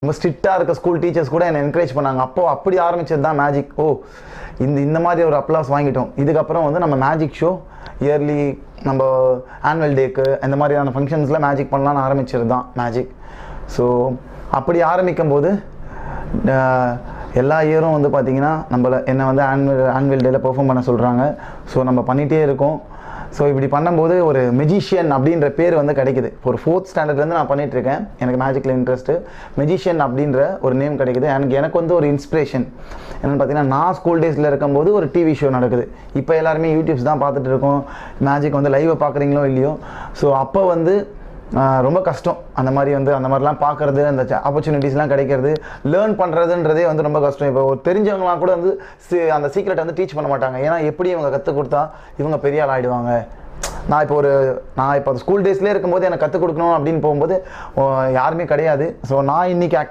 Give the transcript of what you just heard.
ரொம்ப ஸ்ட்ரிக்டாக இருக்க ஸ்கூல் டீச்சர்ஸ் கூட என்னை என்கரேஜ் பண்ணாங்க. அப்போது அப்படி ஆரம்பிச்சது தான் மேஜிக். இந்த மாதிரி ஒரு அப்ளாஸ் வாங்கிட்டோம். இதுக்கப்புறம் வந்து நம்ம மேஜிக் ஷோ இயர்லி நம்ம ஆனுவல் டேக்கு இந்த மாதிரியான ஃபங்க்ஷன்ஸில் மேஜிக் பண்ணலான்னு ஆரம்பிச்சது தான் மேஜிக். ஸோ அப்படி ஆரம்பிக்கும் போது எல்லா இயரும் வந்து பார்த்திங்கன்னா என்னை வந்து ஆனுவல் டேயில் பெர்ஃபார்ம் பண்ண சொல்கிறாங்க. ஸோ நம்ம பண்ணிகிட்டே இருக்கோம். ஸோ இப்படி பண்ணும்போது ஒரு மெஜிஷியன் அப்படின்ற பேர் வந்து கிடைக்குது. ஒரு 4th ஸ்டாண்டர்ட்லேருந்து நான் பண்ணிகிட்ருக்கேன். எனக்கு மேஜிக்கில் இன்ட்ரெஸ்ட்டு. மெஜிஷியன் அப்படின்ற ஒரு நேம் கிடைக்குது. எனக்கு வந்து ஒரு இன்ஸ்பிரேஷன் என்னென்னு பார்த்தீங்கன்னா, நான் ஸ்கூல் டேஸில் இருக்கும்போது ஒரு டிவி ஷோ நடக்குது. இப்போ எல்லாருமே யூடியூப்ஸ் தான் பார்த்துட்டு இருக்கோம். மேஜிக் வந்து லைவை பார்க்குறீங்களோ இல்லையோ. ஸோ அப்போ வந்து ரொம்ப கஷ்டம். அந்த மாதிரிலாம் பார்க்குறது, அந்த ஆப்பர்ச்சுனிட்டிஸ்லாம் கிடைக்கிறது, லேர்ன் பண்ணுறதுன்றதே வந்து ரொம்ப கஷ்டம். இப்போ தெரிஞ்சவங்களாம் கூட வந்து அந்த சீக்ரெட் வந்து டீச் பண்ண மாட்டாங்க. ஏன்னா எப்படி இவங்க கற்றுக் கொடுத்தா இவங்க பெரிய ஆள் ஆகிடுவாங்க. நான் இப்போ ஸ்கூல் டேஸ்லேயே இருக்கும்போது எனக்கு கற்றுக் கொடுக்கணும் அப்படின்னு போகும்போது யாருமே கிடையாது. ஸோ நான் இன்றைக்கி